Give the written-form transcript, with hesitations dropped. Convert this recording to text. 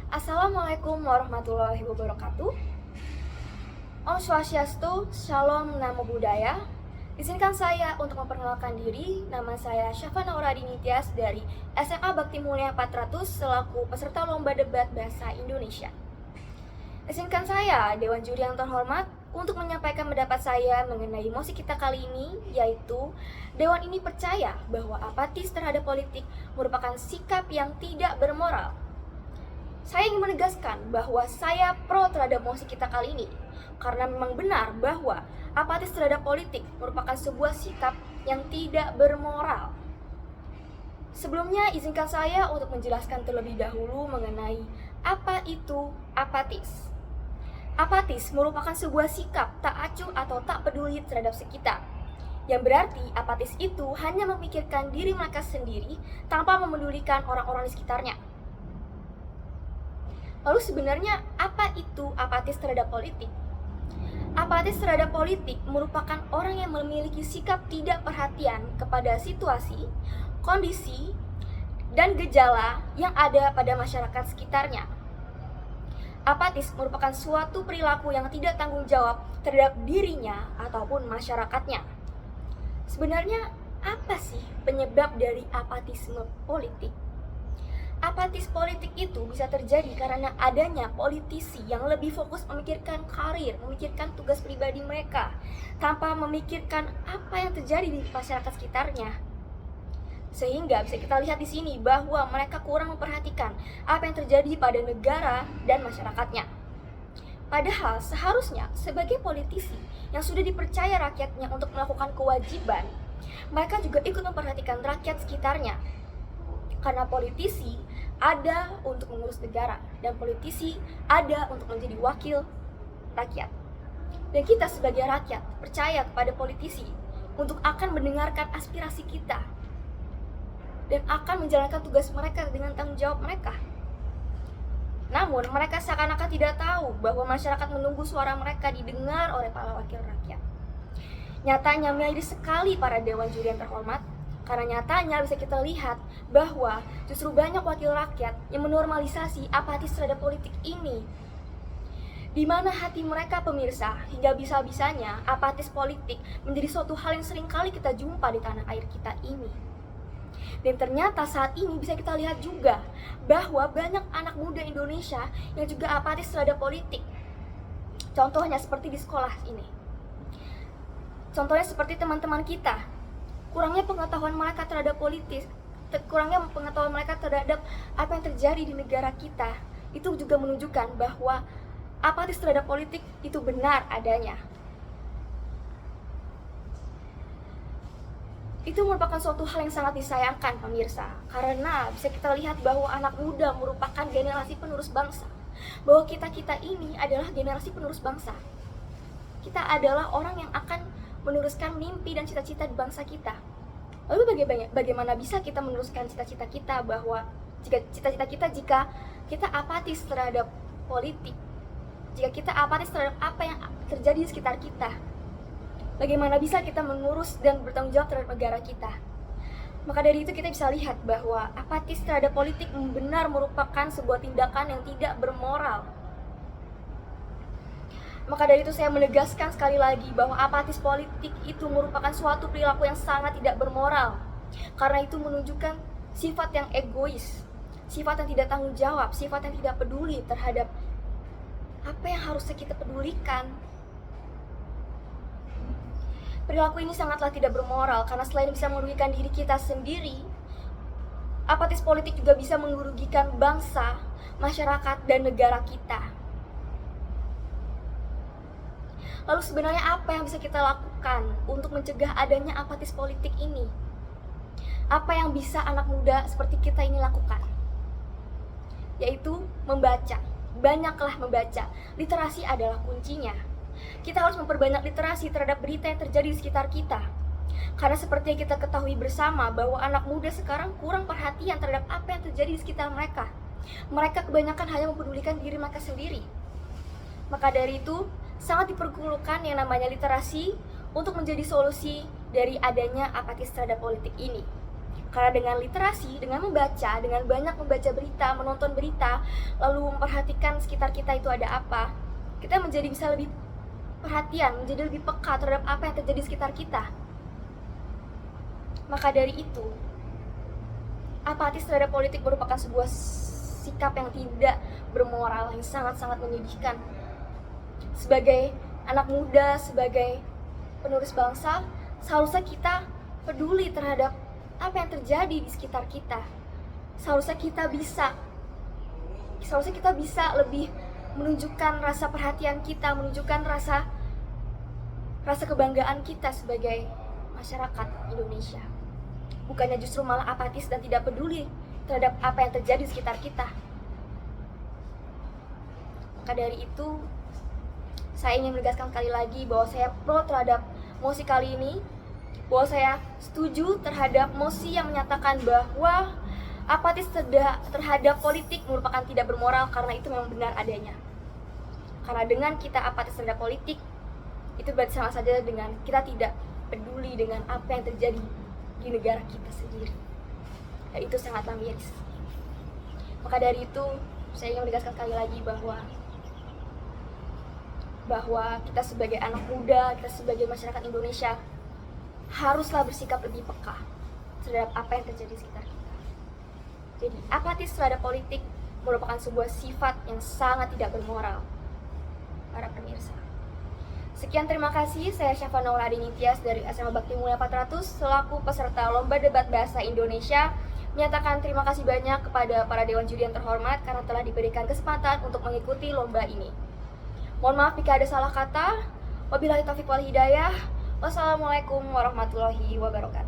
Assalamualaikum warahmatullahi wabarakatuh. Om Swastiastu, Shalom Namo Buddhaya. Izinkan saya untuk memperkenalkan diri. Nama saya Syafana Uradi Nityas dari SMA Bakti Mulia 400 selaku peserta Lomba Debat Bahasa Indonesia. Izinkan saya, Dewan Juri yang terhormat, untuk menyampaikan pendapat saya mengenai mosi kita kali ini, yaitu Dewan ini percaya bahwa apatis terhadap politik merupakan sikap yang tidak bermoral. Saya ingin menegaskan bahwa saya pro terhadap mosi kita kali ini, karena memang benar bahwa apatis terhadap politik merupakan sebuah sikap yang tidak bermoral. Sebelumnya, izinkan saya untuk menjelaskan terlebih dahulu mengenai apa itu apatis. Apatis merupakan sebuah sikap tak acuh atau tak peduli terhadap sekitar. Yang berarti apatis itu hanya memikirkan diri mereka sendiri tanpa memedulikan orang-orang di sekitarnya. Lalu sebenarnya apa itu apatis terhadap politik? Apatis terhadap politik merupakan orang yang memiliki sikap tidak perhatian kepada situasi, kondisi, dan gejala yang ada pada masyarakat sekitarnya. Apatis merupakan suatu perilaku yang tidak tanggung jawab terhadap dirinya ataupun masyarakatnya. Sebenarnya apa sih penyebab dari apatisme politik? Apatis politik itu bisa terjadi karena adanya politisi yang lebih fokus memikirkan karir, memikirkan tugas pribadi mereka, tanpa memikirkan apa yang terjadi di masyarakat sekitarnya. Sehingga bisa kita lihat di sini bahwa mereka kurang memperhatikan apa yang terjadi pada negara dan masyarakatnya. Padahal seharusnya sebagai politisi yang sudah dipercaya rakyatnya untuk melakukan kewajiban, mereka juga ikut memperhatikan rakyat sekitarnya. Karena politisi ada untuk mengurus negara dan politisi ada untuk menjadi wakil rakyat. Dan kita sebagai rakyat percaya kepada politisi untuk akan mendengarkan aspirasi kita dan akan menjalankan tugas mereka dengan tanggung jawab mereka. Namun mereka seakan-akan tidak tahu bahwa masyarakat menunggu suara mereka didengar oleh para wakil rakyat. Nyatanya miris sekali para dewan juri yang terhormat, karena nyatanya bisa kita lihat bahwa justru banyak wakil rakyat yang menormalisasi apatis terhadap politik ini. Di mana hati mereka pemirsa hingga bisa-bisanya apatis politik menjadi suatu hal yang sering kali kita jumpa di tanah air kita ini. Dan ternyata saat ini bisa kita lihat juga bahwa banyak anak muda Indonesia yang juga apatis terhadap politik. Contohnya seperti di sekolah ini. Contohnya seperti teman-teman kita. Kurangnya pengetahuan mereka terhadap politik, kurangnya pengetahuan mereka terhadap apa yang terjadi di negara kita, itu juga menunjukkan bahwa apatis terhadap politik itu benar adanya. Itu merupakan suatu hal yang sangat disayangkan pemirsa, karena bisa kita lihat bahwa anak muda merupakan generasi penerus bangsa, bahwa kita-kita ini adalah generasi penerus bangsa. Kita adalah orang yang akan meneruskan mimpi dan cita-cita di bangsa kita. Lalu bagaimana bisa kita meneruskan cita-cita kita bahwa cita-cita kita jika kita apatis terhadap politik, jika kita apatis terhadap apa yang terjadi di sekitar kita? Bagaimana bisa kita mengurus dan bertanggung jawab terhadap negara kita? Maka dari itu kita bisa lihat bahwa apatis terhadap politik benar merupakan sebuah tindakan yang tidak bermoral. Maka dari itu saya menegaskan sekali lagi bahwa apatis politik itu merupakan suatu perilaku yang sangat tidak bermoral. Karena itu menunjukkan sifat yang egois, sifat yang tidak tanggung jawab, sifat yang tidak peduli terhadap apa yang harusnya kita pedulikan. Perilaku ini sangatlah tidak bermoral karena selain bisa merugikan diri kita sendiri, apatis politik juga bisa merugikan bangsa, masyarakat, dan negara kita. Lalu sebenarnya apa yang bisa kita lakukan untuk mencegah adanya apatis politik ini? Apa yang bisa anak muda seperti kita ini lakukan? Yaitu membaca. Banyaklah membaca. Literasi adalah kuncinya. Kita harus memperbanyak literasi terhadap berita yang terjadi di sekitar kita. Karena seperti yang kita ketahui bersama bahwa anak muda sekarang kurang perhatian terhadap apa yang terjadi di sekitar mereka. Mereka kebanyakan hanya mempedulikan diri mereka sendiri. Maka dari itu, sangat diperlukan yang namanya literasi untuk menjadi solusi dari adanya apatis terhadap politik ini. Karena dengan literasi, dengan membaca, dengan banyak membaca berita, menonton berita, lalu memperhatikan sekitar kita itu ada apa, kita menjadi bisa lebih perhatian, menjadi lebih peka terhadap apa yang terjadi di sekitar kita. Maka dari itu, apatis terhadap politik merupakan sebuah sikap yang tidak bermoral, yang sangat-sangat menyedihkan. Sebagai anak muda, sebagai penerus bangsa, seharusnya kita peduli terhadap apa yang terjadi di sekitar kita. Seharusnya kita bisa lebih menunjukkan rasa perhatian kita, menunjukkan rasa kebanggaan kita sebagai masyarakat Indonesia. Bukannya justru malah apatis dan tidak peduli terhadap apa yang terjadi di sekitar kita. Maka dari itu, saya ingin menegaskan sekali lagi bahwa saya pro terhadap mosi kali ini, bahwa saya setuju terhadap mosi yang menyatakan bahwa apatis terhadap politik merupakan tidak bermoral, karena itu memang benar adanya. Karena dengan kita apatis terhadap politik, itu berarti sama saja dengan kita tidak peduli dengan apa yang terjadi di negara kita sendiri. Dan itu sangatlah miris. Maka dari itu, saya ingin menegaskan sekali lagi bahwa kita sebagai anak muda, kita sebagai masyarakat Indonesia haruslah bersikap lebih peka terhadap apa yang terjadi di sekitar kita. Jadi, apatis terhadap politik merupakan sebuah sifat yang sangat tidak bermoral, para pemirsa. Sekian, terima kasih. Saya Syafa Nauradi Nitias dari SMA Bakti Mulia 400 selaku peserta Lomba Debat Bahasa Indonesia menyatakan terima kasih banyak kepada para Dewan Juri yang terhormat karena telah diberikan kesempatan untuk mengikuti lomba ini. Mohon maaf jika ada salah kata. Wabillahi taufiq wal hidayah. Wassalamualaikum warahmatullahi wabarakatuh.